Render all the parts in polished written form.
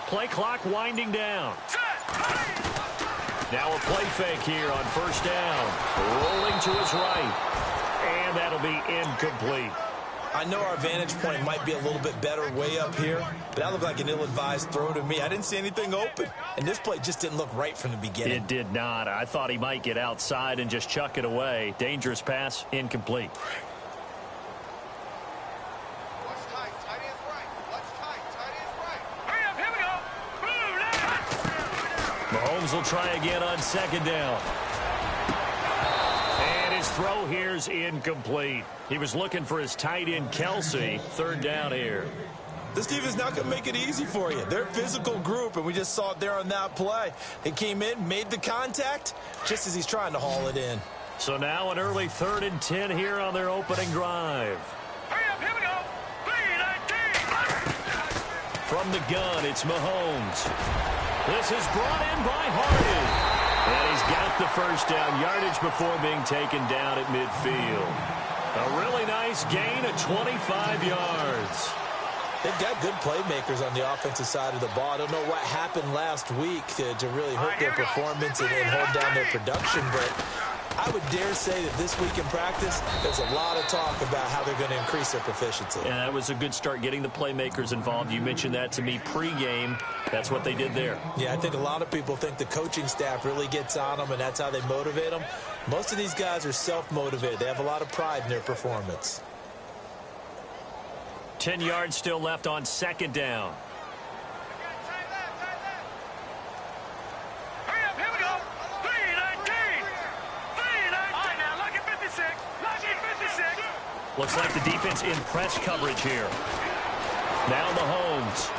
Play clock winding down. Now a play fake here on first down. Rolling to his right. And that'll be incomplete. I know our vantage point might be a little bit better way up here, but that looked like an ill-advised throw to me. I didn't see anything open, and this play just didn't look right from the beginning. It did not. I thought he might get outside and just chuck it away. Dangerous pass, incomplete. Mahomes will try again on second down. And his throw here's incomplete. He was looking for his tight end, Kelsey. Third down here. This team is not going to make it easy for you. They're a physical group, and we just saw it there on that play. They came in, made the contact, just as he's trying to haul it in. So now an early 3rd and 10 here on their opening drive. Here we go. From the gun, it's Mahomes. This is brought in by Harden. And he's got the first down yardage before being taken down at midfield. A really nice gain of 25 yards. They've got good playmakers on the offensive side of the ball. I don't know what happened last week to really hurt their performance and hold down their production, but I would dare say that this week in practice, there's a lot of talk about how they're going to increase their proficiency. Yeah, that was a good start getting the playmakers involved. You mentioned that to me pregame. That's what they did there. Yeah, I think a lot of people think the coaching staff really gets on them, and that's how they motivate them. Most of these guys are self-motivated. They have a lot of pride in their performance. 10 yards still left on second down. Looks like the defense in press coverage here. Now Mahomes.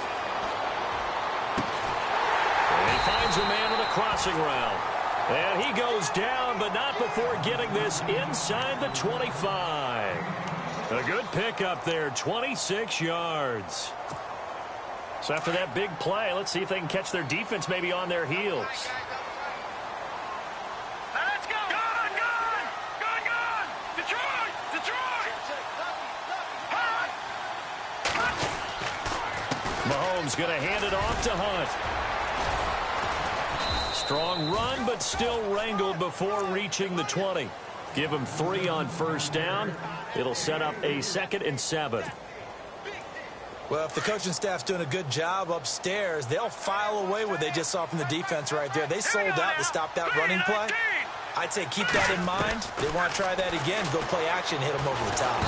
And he finds a man on a crossing route. And he goes down, but not before getting this inside the 25. A good pickup there, 26 yards. So after that big play, let's see if they can catch their defense maybe on their heels. Mahomes going to hand it off to Hunt. Strong run, but still wrangled before reaching the 20. Give him 3 on first down. It'll set up a 2nd and 7. Well, if the coaching staff's doing a good job upstairs, they'll file away what they just saw from the defense right there. They sold out to stop that running play. I'd say keep that in mind. They want to try that again. Go play action, hit them over the top.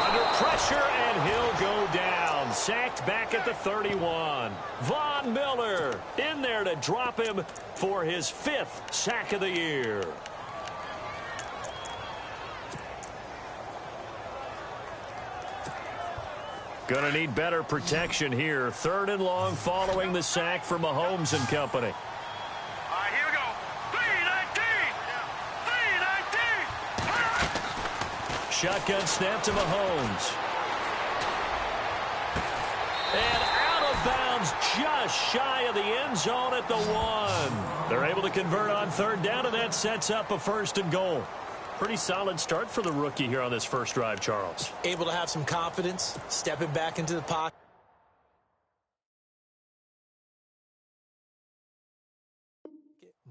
Under pressure, and he'll go down. Sacked back at the 31. Von Miller in there to drop him for his 5th sack of the year. Going to need better protection here. 3rd and long following the sack for Mahomes and company. Shotgun snap to Mahomes. And out of bounds just shy of the end zone at the 1. They're able to convert on 3rd down, and that sets up a 1st and goal. Pretty solid start for the rookie here on this first drive, Charles. Able to have some confidence, stepping back into the pocket.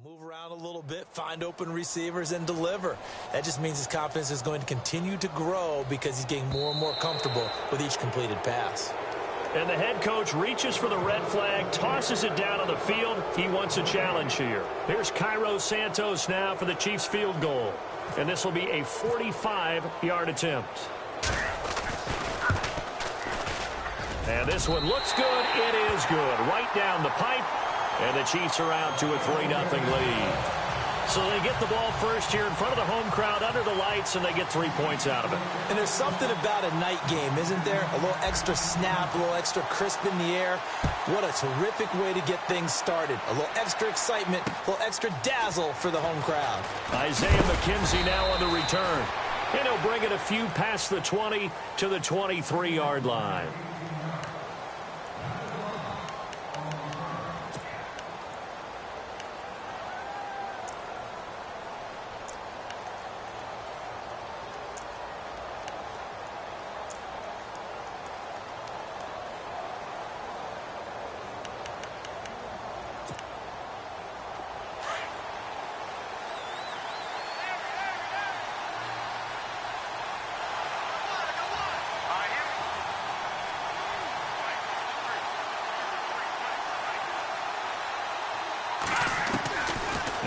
Move around a little bit, find open receivers, and deliver. That just means his confidence is going to continue to grow because he's getting more and more comfortable with each completed pass. And the head coach reaches for the red flag, tosses it down on the field. He wants a challenge here. Here's Cairo Santos now for the Chiefs field goal. And this will be a 45-yard attempt. And this one looks good. It is good. Right down the pipe. And the Chiefs are out to a 3-0 lead. So they get the ball first here in front of the home crowd under the lights, and they get 3 points out of it. And there's something about a night game, isn't there? A little extra snap, a little extra crisp in the air. What a terrific way to get things started. A little extra excitement, a little extra dazzle for the home crowd. Isaiah McKenzie now on the return. And he'll bring it a few past the 20 to the 23-yard line.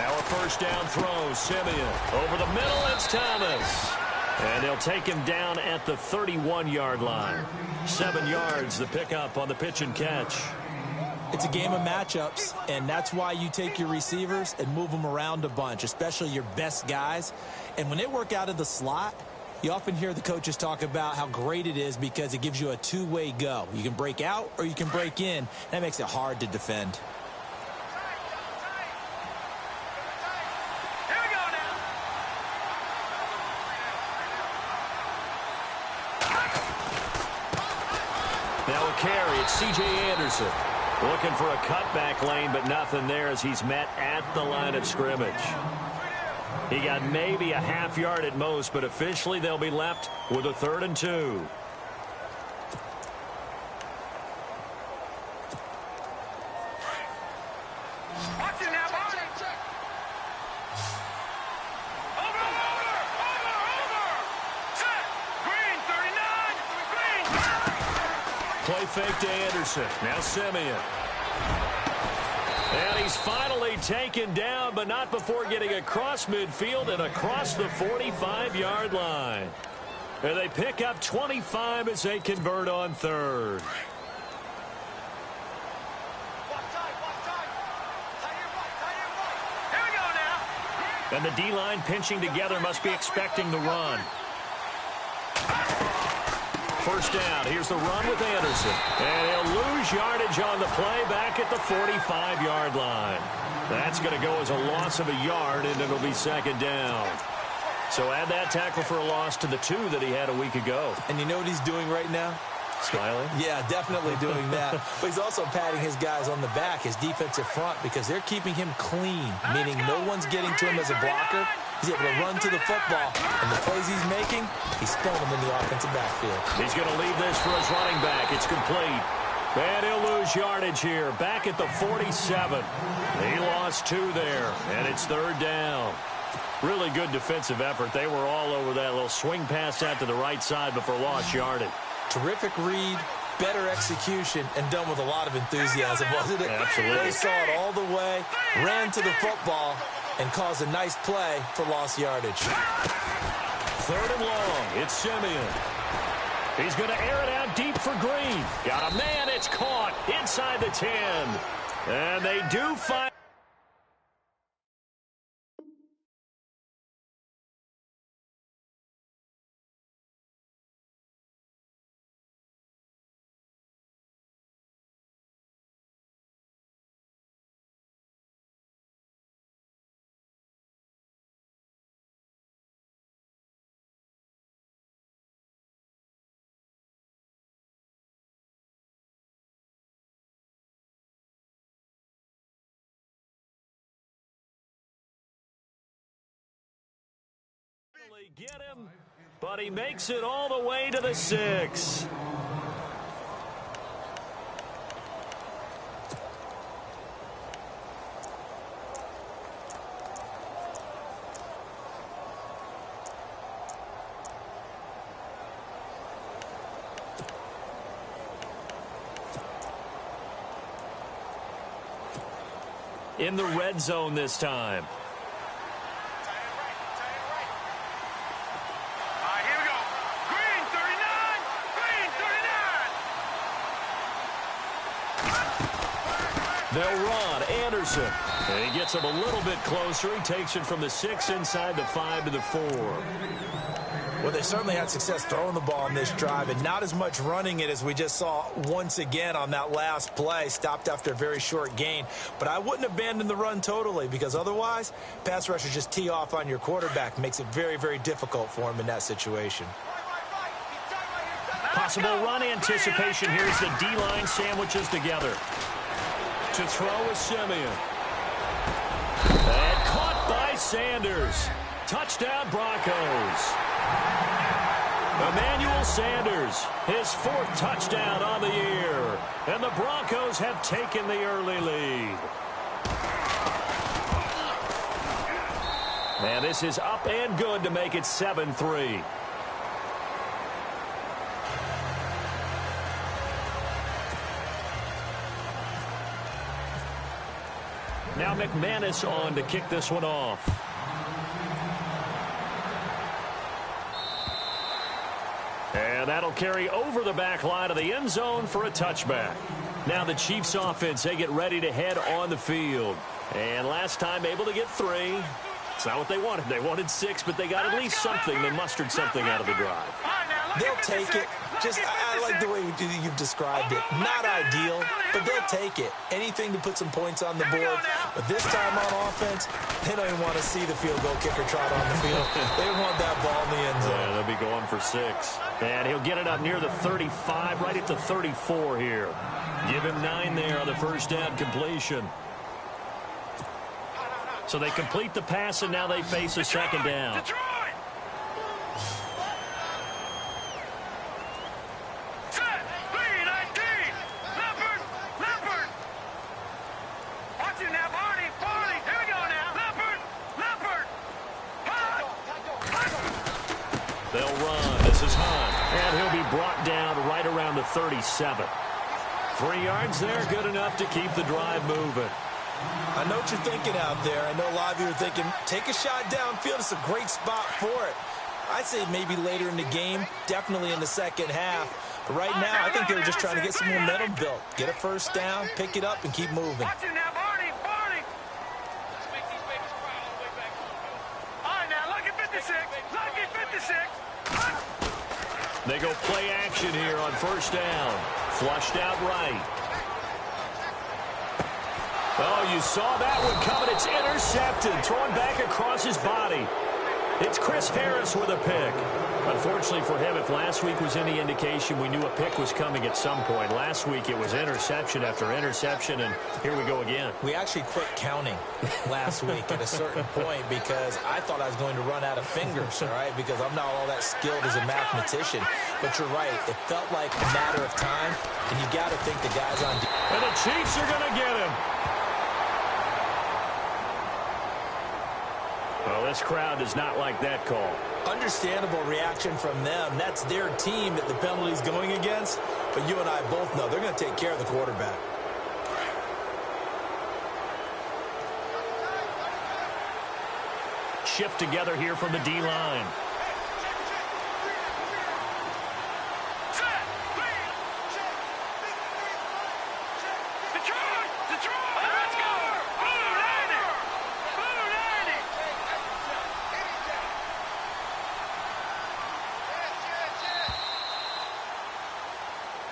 Now a first down throw. Simeon over the middle. It's Thomas. And they'll take him down at the 31-yard line. 7 yards, the pickup on the pitch and catch. It's a game of matchups, and that's why you take your receivers and move them around a bunch, especially your best guys. And when they work out of the slot, you often hear the coaches talk about how great it is because it gives you a two-way go. You can break out or you can break in. That makes it hard to defend. Now a carry. It's C.J. Anderson. Looking for a cutback lane, but nothing there as he's met at the line of scrimmage. He got maybe a half yard at most, but officially they'll be left with a 3rd and 2. Play fake to Anderson. Now Simeon. And he's finally taken down, but not before getting across midfield and across the 45-yard line. And they pick up 25 as they convert on 3rd. And the D-line pinching together must be expecting the run. First down. Here's the run with Anderson. And he'll lose yardage on the play back at the 45-yard line. That's going to go as a loss of a yard, and it'll be 2nd down. So add that tackle for a loss to the 2 that he had a week ago. And you know what he's doing right now? Smiling? Yeah, definitely doing that. But he's also patting his guys on the back, his defensive front, because they're keeping him clean, meaning no one's getting to him as a blocker. He's able to run to the football, and the plays he's making, he's throwing them in the offensive backfield. He's going to leave this for his running back. It's complete. And he'll lose yardage here, back at the 47. He lost 2 there, and it's 3rd down. Really good defensive effort. They were all over that little swing pass out to the right side before lost yardage. Terrific read, better execution, and done with a lot of enthusiasm, wasn't it? Absolutely. They saw it all the way, ran to the football, and caused a nice play for lost yardage. 3rd and long. It's Simeon. He's going to air it out deep for Green. Got a man. It's caught inside the 10. And they do find. Get him, but he makes it all the way to the 6. In the red zone this time. They'll run. Anderson. And he gets him a little bit closer. He takes it from the 6 inside the 5 to the 4. Well, they certainly had success throwing the ball on this drive and not as much running it as we just saw once again on that last play. Stopped after a very short gain. But I wouldn't abandon the run totally because otherwise, pass rushers just tee off on your quarterback. Makes it very, very difficult for him in that situation. Possible run anticipation. Here's the D-line sandwiches together. To throw is Simeon. And caught by Sanders. Touchdown Broncos. Emmanuel Sanders, his 4th touchdown on the year. And the Broncos have taken the early lead. And this is up and good to make it 7-3. Now McManus on to kick this one off. And that'll carry over the back line of the end zone for a touchback. Now the Chiefs offense, they get ready to head on the field. And last time able to get 3. It's not what they wanted. They wanted 6, but they got at least something. They mustered something out of the drive. They'll take it. I like the way you've described it. Not ideal, but they'll take it. Anything to put some points on the board. But this time on offense, they don't even want to see the field goal kicker trot on the field. They want that ball in the end zone. Yeah, they'll be going for 6. And he'll get it up near the 35, right at the 34 here. Give him 9 there on the first down completion. So they complete the pass, and now they face a second down. They'll run. This is Hunt. And he'll be brought down right around the 37. 3 yards there, good enough to keep the drive moving. I know what you're thinking out there. I know a lot of you are thinking, take a shot downfield. It's a great spot for it. I'd say maybe later in the game, definitely in the second half. But right now, I think they were just trying to get some momentum built. Get a first down, pick it up, and keep moving. They go play action here on first down. Flushed out right. Oh, you saw that one coming. It's intercepted. Thrown back across his body. It's Chris Harris with a pick. Unfortunately for him, if last week was any indication, we knew a pick was coming at some point. Last week it was interception after interception, and here we go again. We actually quit counting last week at a certain point because I thought I was going to run out of fingers, all right, because I'm not all that skilled as a mathematician. But you're right. It felt like a matter of time, and you got to think the guys on defense. And the Chiefs are going to get him. Well, this crowd does not like that call. Understandable reaction from them. That's their team that the penalty's going against. But you and I both know they're going to take care of the quarterback. Shift together here from the D-line.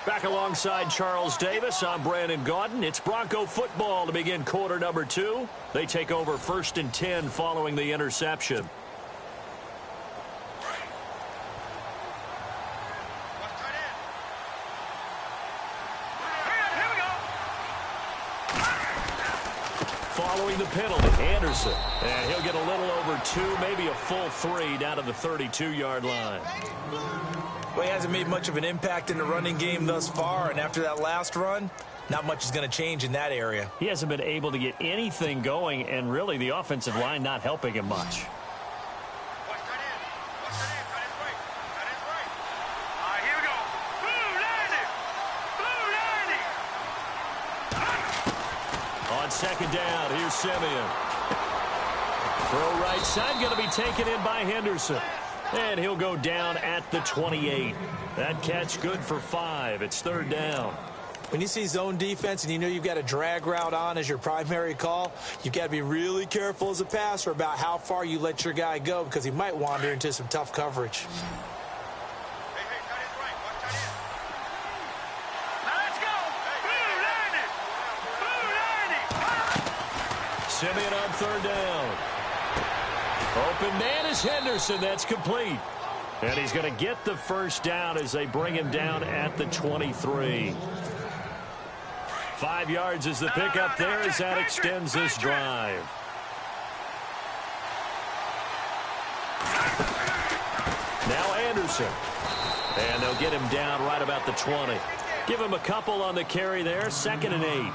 Back alongside Charles Davis, I'm Brandon Gaudin. It's Bronco football to begin quarter number 2. They take over 1st and 10 following the interception. Following the penalty, Anderson. And he'll get a little over 2, maybe a full 3 down to the 32-yard line. Well, he hasn't made much of an impact in the running game thus far, and after that last run, not much is going to change in that area. He hasn't been able to get anything going, and really the offensive line not helping him much. On second down, here's Simeon. Throw right side, going to be taken in by Henderson. And he'll go down at the 28. That catch good for 5. It's 3rd down. When you see zone defense and you know you've got a drag route on as your primary call, you've got to be really careful as a passer about how far you let your guy go because he might wander into some tough coverage. Simeon on 3rd down. Open man is Henderson. That's complete. And he's going to get the first down as they bring him down at the 23. 5 yards is the pickup there as that extends this drive. Now Anderson. And they'll get him down right about the 20. Give him a couple on the carry there. 2nd and 8.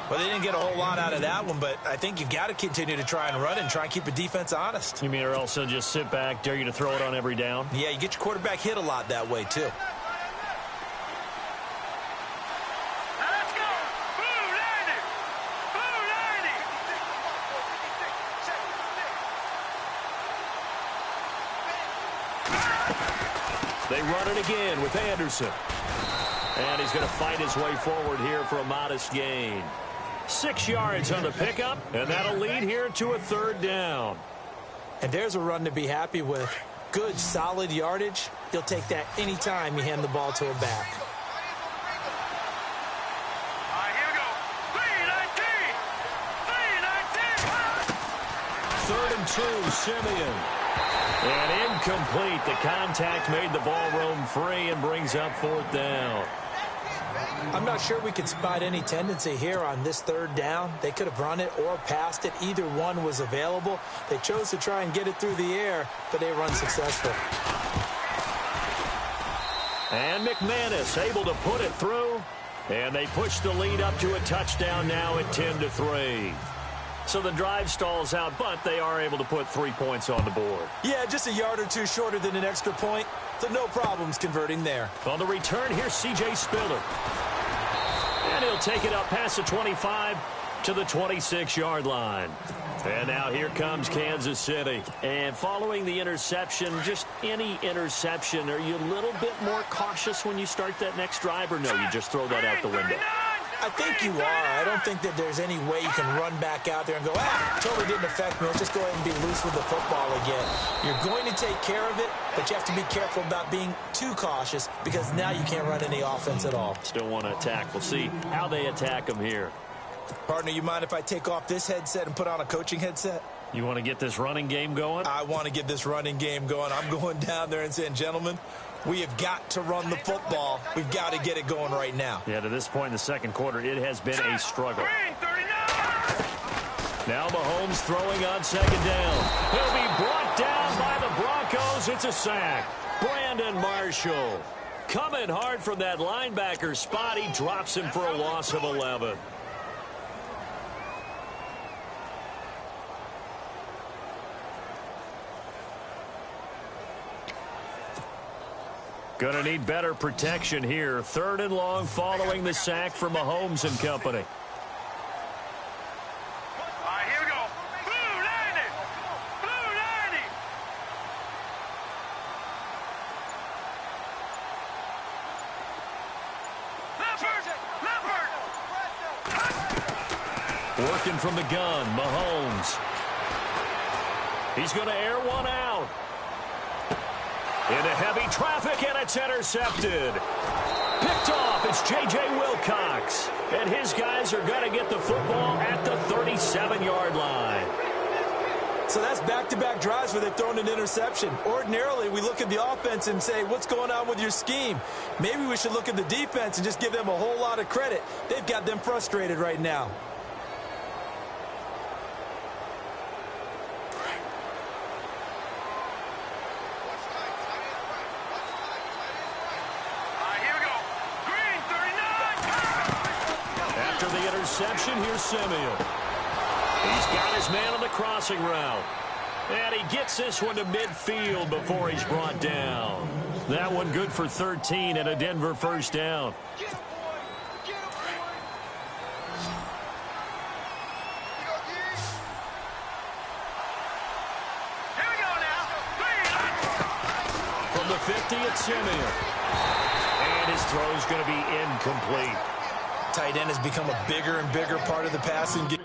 Well, they didn't get a whole lot out of that one, but I think you've got to continue to try and run and try and keep the defense honest. You mean or else they'll just sit back, dare you to throw it on every down? Yeah, you get your quarterback hit a lot that way, too. They run it again with Anderson. And he's going to fight his way forward here for a modest gain. 6 yards on the pickup, and that'll lead here to a third down. And there's a run to be happy with. Good, solid yardage. You'll take that anytime you hand the ball to a back. Here we go. 3-19. 3-19. 3rd and 2, Simeon. And incomplete. The contact made the ball roam free and brings up 4th down. I'm not sure we could spot any tendency here on this 3rd down. They could have run it or passed it. Either one was available. They chose to try and get it through the air, but they were unsuccessful. And McManus able to put it through. And they push the lead up to a touchdown now at 10-3. So the drive stalls out, but they are able to put 3 points on the board. Yeah, just a yard or two shorter than an extra point. So no problems converting there. On the return, here's C.J. Spiller. And he'll take it up past the 25 to the 26-yard line. And now here comes Kansas City. And following the interception, just any interception, are you a little bit more cautious when you start that next drive, or no, you just throw that out the window? I think you are. I don't think that there's any way you can run back out there and go, totally didn't affect me. Let's just go ahead and be loose with the football again. You're going to take care of it, but you have to be careful about being too cautious because now you can't run any offense at all. Still want to attack. We'll see how they attack them here. Partner, you mind if I take off this headset and put on a coaching headset? You want to get this running game going? I want to get this running game going. I'm going down there and saying, gentlemen, we have got to run the football. We've got to get it going right now. Yeah, to this point in the second quarter, it has been a struggle. Now Mahomes throwing on 2nd down. He'll be brought down by the Broncos. It's a sack. Brandon Marshall coming hard from that linebacker spot. He drops him for a loss of 11. Going to need better protection here. 3rd and long following the sack from Mahomes and company. Here we go. Blue 90. Blue 90. Leopard. Working from the gun, Mahomes. He's going to air one out. Into heavy traffic, and it's intercepted. Picked off, it's J.J. Wilcox. And his guys are going to get the football at the 37-yard line. So that's back-to-back drives where they've thrown an interception. Ordinarily, we look at the offense and say, what's going on with your scheme? Maybe we should look at the defense and just give them a whole lot of credit. They've got them frustrated right now. Here's Simeon. He's got his man on the crossing route. And he gets this one to midfield before he's brought down. That one good for 13 and a Denver 1st down. Here we go now. From the 50, it's Simeon. And his throw's going to be incomplete. Tight end has become a bigger and bigger part of the passing game.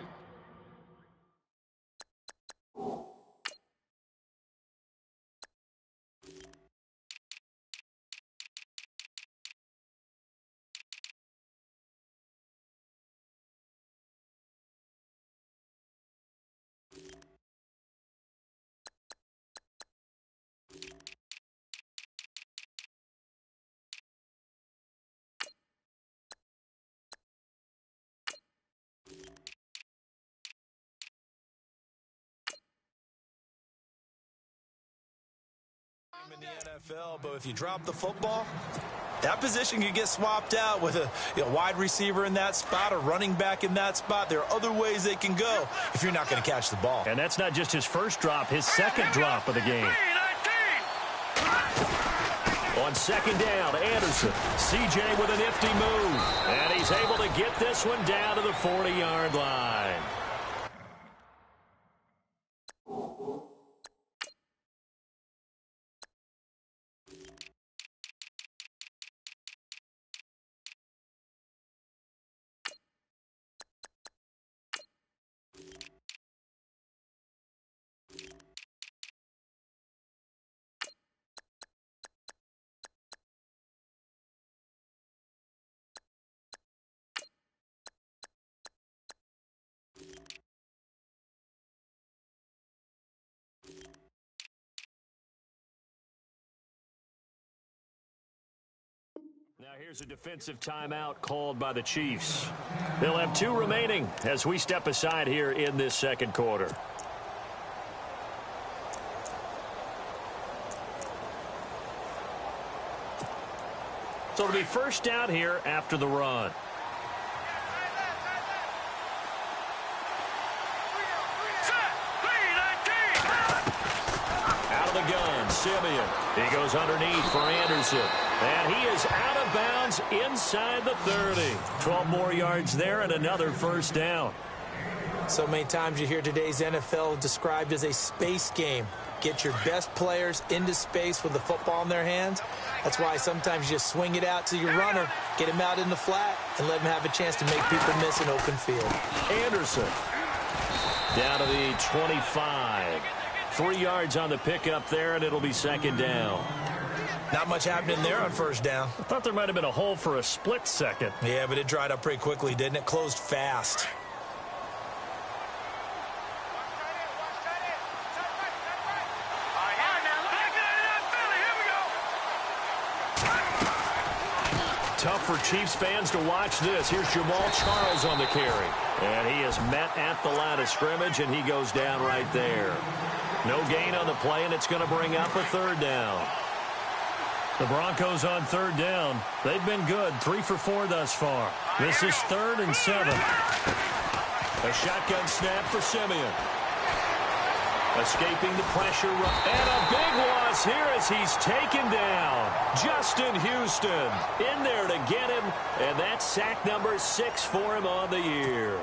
In the NFL, but if you drop the football, that position can get swapped out with a wide receiver in that spot, a running back in that spot. There are other ways they can go if you're not going to catch the ball. And that's not just his first drop, his second drop of the game. On 2nd down, Anderson. C.J. with a nifty move. And he's able to get this one down to the 40-yard line. Here's a defensive timeout called by the Chiefs. They'll have 2 remaining as we step aside here in this second quarter. So it'll be first down here after the run. Out of the gun, Simeon. He goes underneath for Anderson. And he is out of bounds inside the 30. 12 more yards there and another first down. So many times you hear today's NFL described as a space game. Get your best players into space with the football in their hands. That's why sometimes you just swing it out to your runner, get him out in the flat, and let him have a chance to make people miss an open field. Anderson down to the 25. 3 yards on the pickup there, and it'll be second down. Not much happening there on first down. I thought there might have been a hole for a split second. Yeah, but it dried up pretty quickly, didn't it? Closed fast. Tough for Chiefs fans to watch this. Here's Jamal Charles on the carry. And he is met at the line of scrimmage, and he goes down right there. No gain on the play, and it's going to bring up a third down. The Broncos on third down. They've been good, 3 for 4 thus far. This is 3rd and 7. A shotgun snap for Simeon. Escaping the pressure. And a big loss here as he's taken down. Justin Houston in there to get him. And that's sack number 6 for him on the year.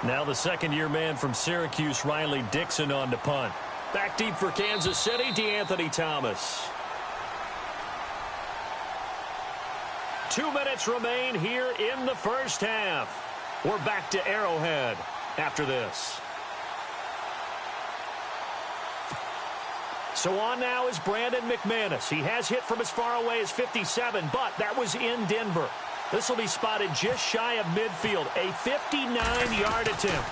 Now the second-year man from Syracuse, Riley Dixon, on to punt. Back deep for Kansas City, DeAnthony Thomas. 2 minutes remain here in the first half. We're back to Arrowhead after this. So on now is Brandon McManus. He has hit from as far away as 57, but that was in Denver. This will be spotted just shy of midfield. A 59-yard attempt.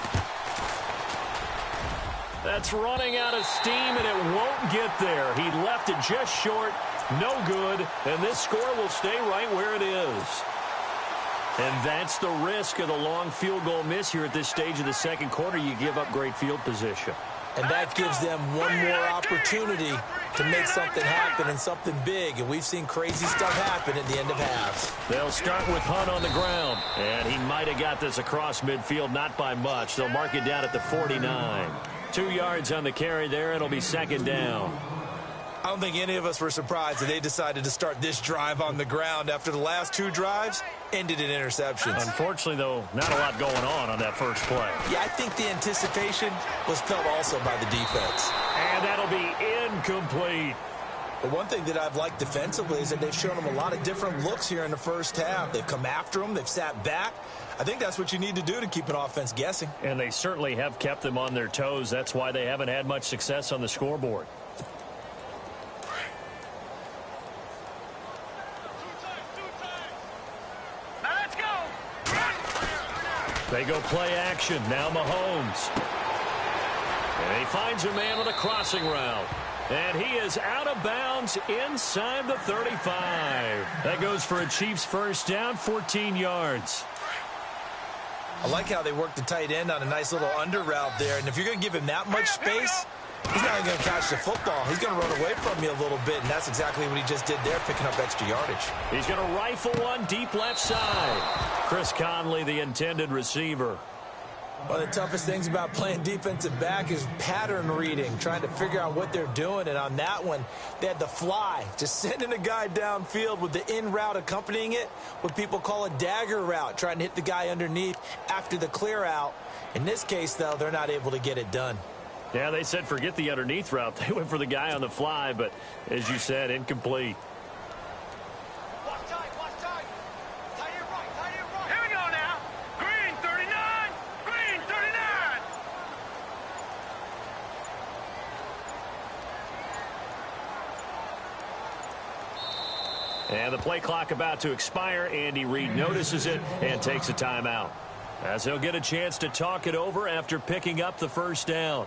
That's running out of steam, and it won't get there. He left it just short. No good, and this score will stay right where it is. And that's the risk of the long field goal miss here at this stage of the second quarter. You give up great field position. And that gives them one more opportunity to make something happen and something big. And we've seen crazy stuff happen at the end of halves. They'll start with Hunt on the ground. And he might have got this across midfield, not by much. They'll mark it down at the 49. 2 yards on the carry there. It'll be second down. I don't think any of us were surprised that they decided to start this drive on the ground after the last 2 drives ended in interceptions. Unfortunately, though, not a lot going on that first play. Yeah, I think the anticipation was felt also by the defense. And that'll be incomplete. But one thing that I've liked defensively is that they've shown them a lot of different looks here in the first half. They've come after them. They've sat back. I think that's what you need to do to keep an offense guessing. And they certainly have kept them on their toes. That's why they haven't had much success on the scoreboard. They go play action. Now Mahomes. And he finds a man on a crossing route. And he is out of bounds inside the 35. That goes for a Chiefs first down, 14 yards. I like how they work the tight end on a nice little under route there. And if you're going to give him that much space, he's not going to catch the football. He's going to run away from you a little bit, and that's exactly what he just did there, picking up extra yardage. He's going to rifle one deep left side. Chris Conley, the intended receiver. One of the toughest things about playing defensive back is pattern reading, trying to figure out what they're doing. And on that one, they had the fly, just sending a guy downfield with the in route accompanying it, what people call a dagger route, trying to hit the guy underneath after the clear out. In this case, though, they're not able to get it done. Yeah, they said forget the underneath route. They went for the guy on the fly, but as you said, incomplete. Here we go now. Green 39. Green 39. And the play clock about to expire. Andy Reid notices it and takes a timeout, as he'll get a chance to talk it over after picking up the first down.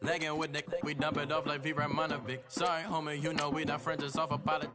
Legging with Nick, we dump it off like V. Ramonovic. Sorry, homie, you know we not friends, just off a pilot.